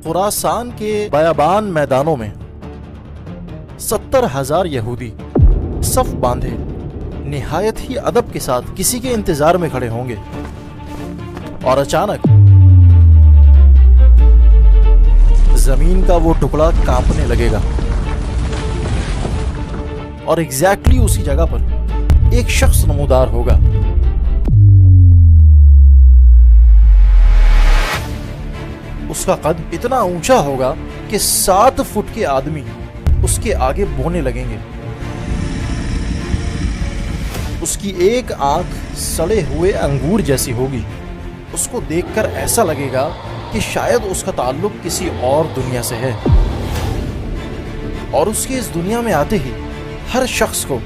خراسان کے بیابان میدانوں میں 70,000 یہودی صف باندھے نہایت ہی ادب کے ساتھ کسی کے انتظار میں کھڑے ہوں گے، اور اچانک زمین کا وہ ٹکڑا کانپنے لگے گا، اور ایگزیکٹلی اسی جگہ پر ایک شخص نمودار ہوگا۔ اس کا قد اتنا اونچا ہوگا کہ 7 فٹ کے آدمی اس کے آگے بونے لگیں گے۔ اس کی ایک آنکھ سڑے ہوئے انگور جیسی ہوگی۔ اس کو دیکھ کر ایسا لگے گا کہ شاید اس کا تعلق کسی اور دنیا سے ہے، اور اس کے اس دنیا میں آتے ہی ہر شخص کو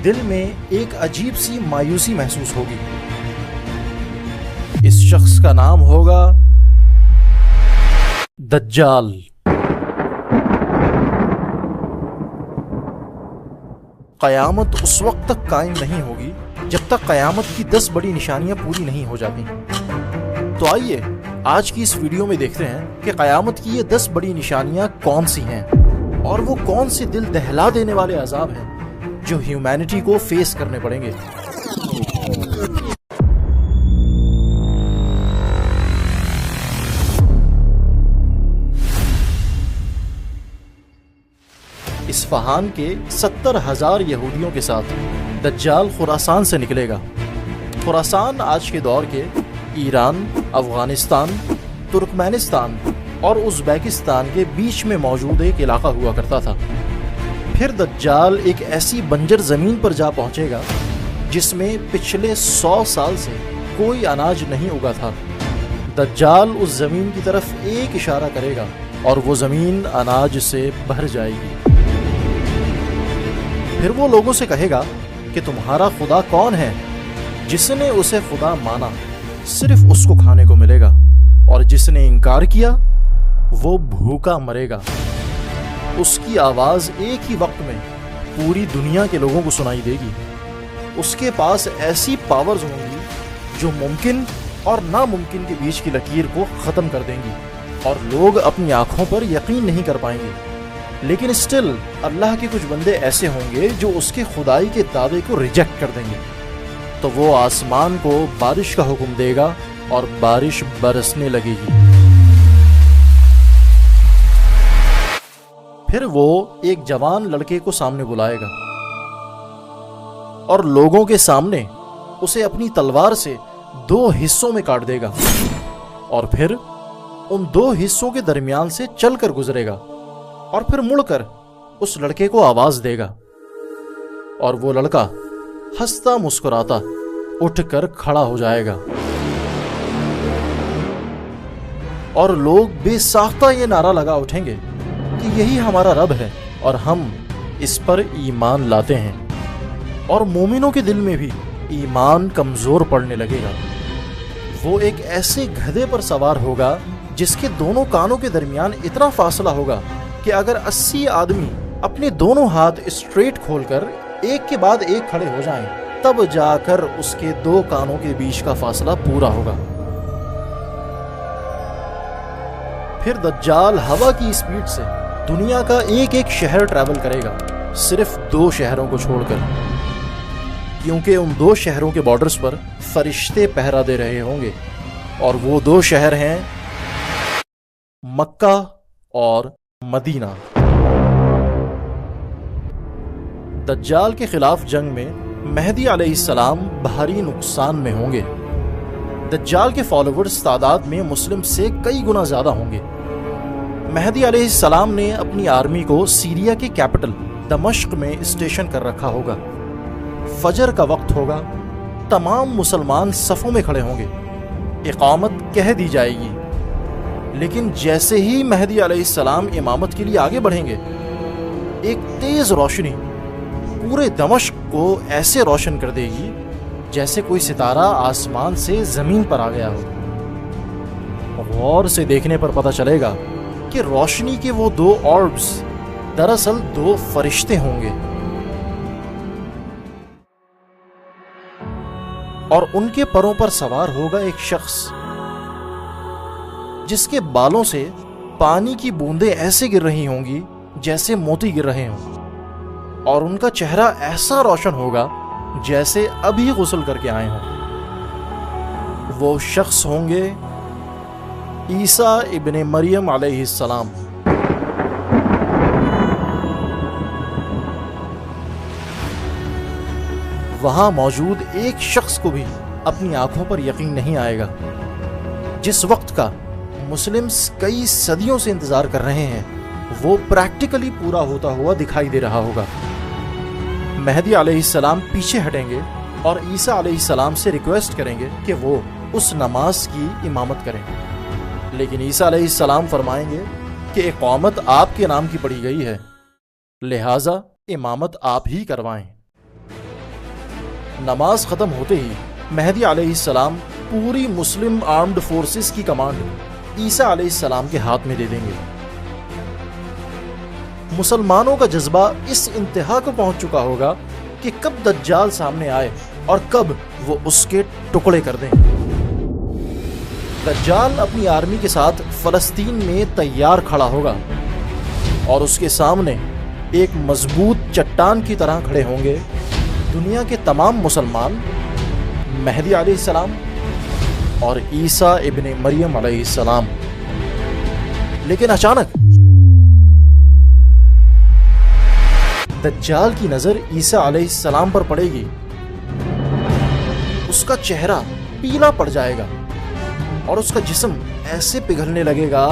دل میں ایک عجیب سی مایوسی محسوس ہوگی۔ اس شخص کا نام ہوگا دجال۔ قیامت اس وقت تک قائم نہیں ہوگی جب تک قیامت کی 10 بڑی نشانیاں پوری نہیں ہو جاتی۔ تو آئیے آج کی اس ویڈیو میں دیکھتے ہیں کہ قیامت کی یہ 10 بڑی نشانیاں کون سی ہیں، اور وہ کون سے دل دہلا دینے والے عذاب ہیں جو ہیومینٹی کو فیس کرنے پڑیں گے۔ اصفہان کے 70,000 یہودیوں کے ساتھ دجال خراسان سے نکلے گا۔ خراسان آج کے دور کے ایران، افغانستان، ترکمانستان اور ازبیکستان کے بیچ میں موجود ایک علاقہ ہوا کرتا تھا۔ پھر دجال ایک ایسی بنجر زمین پر جا پہنچے گا جس میں پچھلے 100 سال سے کوئی اناج نہیں اگا تھا۔ دجال اس زمین کی طرف ایک اشارہ کرے گا اور وہ زمین اناج سے بھر جائے گی۔ پھر وہ لوگوں سے کہے گا کہ تمہارا خدا کون ہے؟ جس نے اسے خدا مانا صرف اس کو کھانے کو ملے گا، اور جس نے انکار کیا وہ بھوکا مرے گا۔ اس کی آواز ایک ہی وقت میں پوری دنیا کے لوگوں کو سنائی دے گی۔ اس کے پاس ایسی پاورز ہوں گی جو ممکن اور ناممکن کے بیچ کی لکیر کو ختم کر دیں گی، اور لوگ اپنی آنکھوں پر یقین نہیں کر پائیں گے۔ لیکن اسٹل اللہ کے کچھ بندے ایسے ہوں گے جو اس کے خدائی کے دعوے کو ریجیکٹ کر دیں گے۔ تو وہ آسمان کو بارش کا حکم دے گا اور بارش برسنے لگے گی۔ پھر وہ ایک جوان لڑکے کو سامنے بلائے گا اور لوگوں کے سامنے اسے اپنی تلوار سے 2 حصوں میں کاٹ دے گا، اور پھر ان 2 حصوں کے درمیان سے چل کر گزرے گا، اور پھر مڑ کر اس لڑکے کو آواز دے گا، اور وہ لڑکا ہنستا مسکراتا اٹھ کر کھڑا ہو جائے گا، اور لوگ بے ساختہ یہ نعرہ لگا اٹھیں گے کہ یہی ہمارا رب ہے اور ہم اس پر ایمان لاتے ہیں۔ اور مومنوں کے دل میں بھی ایمان کمزور پڑنے لگے گا۔ وہ ایک ایسے گدھے پر سوار ہوگا جس کے دونوں کانوں کے درمیان اتنا فاصلہ ہوگا کہ اگر 80 آدمی اپنے دونوں ہاتھ اسٹریٹ کھول کر ایک کے بعد ایک کھڑے ہو جائیں تب جا کر اس کے 2 کانوں کے بیچ کا فاصلہ پورا ہوگا۔ پھر دجال ہوا کی اسپیڈ سے دنیا کا ایک ایک شہر ٹریول کرے گا، صرف 2 شہروں کو چھوڑ کر، کیونکہ ان 2 شہروں کے بارڈرز پر فرشتے پہرا دے رہے ہوں گے، اور وہ 2 شہر ہیں مکہ اور مدینہ۔ دجال کے خلاف جنگ میں مہدی علیہ السلام بھاری نقصان میں ہوں گے۔ دجال کے فالوورز تعداد میں مسلم سے کئی گنا زیادہ ہوں گے۔ مہدی علیہ السلام نے اپنی آرمی کو سیریا کے کیپٹل دمشق میں اسٹیشن کر رکھا ہوگا۔ فجر کا وقت ہوگا، تمام مسلمان صفوں میں کھڑے ہوں گے، اقامت کہہ دی جائے گی، لیکن جیسے ہی مہدی علیہ السلام امامت کے لیے آگے بڑھیں گے، ایک تیز روشنی پورے دمشق کو ایسے روشن کر دے گی جیسے کوئی ستارہ آسمان سے زمین پر آ گیا ہو۔ غور سے دیکھنے پر پتہ چلے گا کہ روشنی کے وہ 2 آربز دراصل 2 فرشتے ہوں گے، اور ان کے پروں پر سوار ہوگا ایک شخص جس کے بالوں سے پانی کی بوندیں ایسے گر رہی ہوں گی جیسے موتی گر رہے ہوں، اور ان کا چہرہ ایسا روشن ہوگا جیسے ابھی غسل کر کے آئے ہوں۔ وہ شخص ہوں گے عیسیٰ ابن مریم علیہ السلام۔ وہاں موجود ایک شخص کو بھی اپنی آنکھوں پر یقین نہیں آئے گا۔ جس وقت کا مسلمز کئی صدیوں سے انتظار کر رہے ہیں وہ پریکٹیکلی پورا ہوتا ہوا دکھائی دے رہا ہوگا۔ مہدی علیہ السلام پیچھے ہٹیں گے اور عیسیٰ علیہ السلام سے ریکویسٹ کریں گے کہ وہ اس نماز کی امامت کریں، لیکن عیسیٰ علیہ السلام فرمائیں گے کہ اقامت آپ کے نام کی پڑھی گئی ہے، لہٰذا امامت آپ ہی کروائیں۔ نماز ختم ہوتے ہی مہدی علیہ السلام پوری مسلم آرمڈ فورسز کی کمانڈ عیسیٰ علیہ السلام کے ہاتھ میں دے دیں گے۔ مسلمانوں کا جذبہ اس انتہا کو پہنچ چکا ہوگا کہ کب دجال سامنے آئے اور کب وہ اس کے ٹکڑے کر دیں۔ دجال اپنی آرمی کے ساتھ فلسطین میں تیار کھڑا ہوگا اور اس کے سامنے ایک مضبوط چٹان کی طرح کھڑے ہوں گے دنیا کے تمام مسلمان، مہدی علیہ السلام اور عیسیٰ ابن مریم علیہ السلام۔ لیکن اچانک دجال کی نظر عیسیٰ علیہ السلام پر پڑے گی، اس کا چہرہ پیلا پڑ جائے گا اور اس کا جسم ایسے پگھلنے لگے گا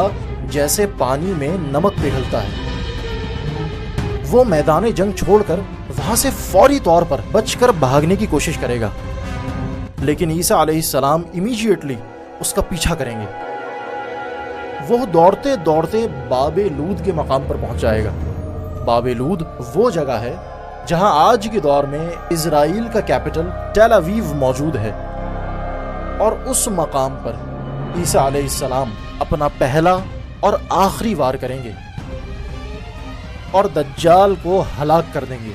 جیسے پانی میں نمک پگھلتا ہے۔ وہ میدان جنگ چھوڑ کر وہاں سے فوری طور پر بچ کر بھاگنے کی کوشش کرے گا، لیکن عیسیٰ علیہ السلام امیڈیٹلی اس کا پیچھا کریں گے۔ وہ دوڑتے دوڑتے باب لود کے مقام پر پہنچ جائے گا۔ باب لود وہ جگہ ہے جہاں آج کے دور میں اسرائیل کا کیپٹل ٹیل اویو موجود ہے، اور اس مقام پر عیسیٰ علیہ السلام اپنا پہلا اور آخری وار کریں گے اور دجال کو ہلاک کر دیں گے۔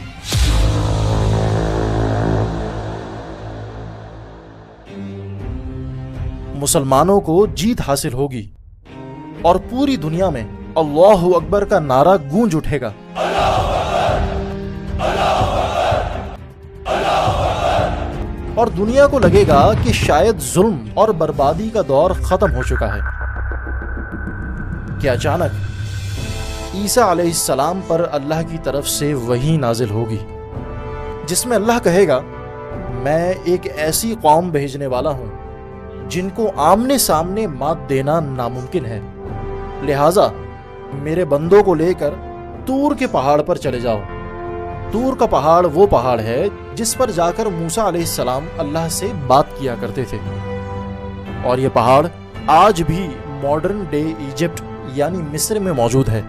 مسلمانوں کو جیت حاصل ہوگی اور پوری دنیا میں اللہ اکبر کا نعرہ گونج اٹھے گا۔ اور دنیا کو لگے گا کہ شاید ظلم اور بربادی کا دور ختم ہو چکا ہے کہ اچانک عیسیٰ علیہ السلام پر اللہ کی طرف سے وحی نازل ہوگی، جس میں اللہ کہے گا میں ایک ایسی قوم بھیجنے والا ہوں جن کو آمنے سامنے مات دینا ناممکن ہے، لہٰذا میرے بندوں کو لے کر طور کے پہاڑ پر چلے جاؤ۔ طور کا پہاڑ وہ پہاڑ ہے جس پر جا کر موسیٰ علیہ السلام اللہ سے بات کیا کرتے تھے، اور یہ پہاڑ آج بھی ماڈرن ڈے ایجپٹ یعنی مصر میں موجود ہے۔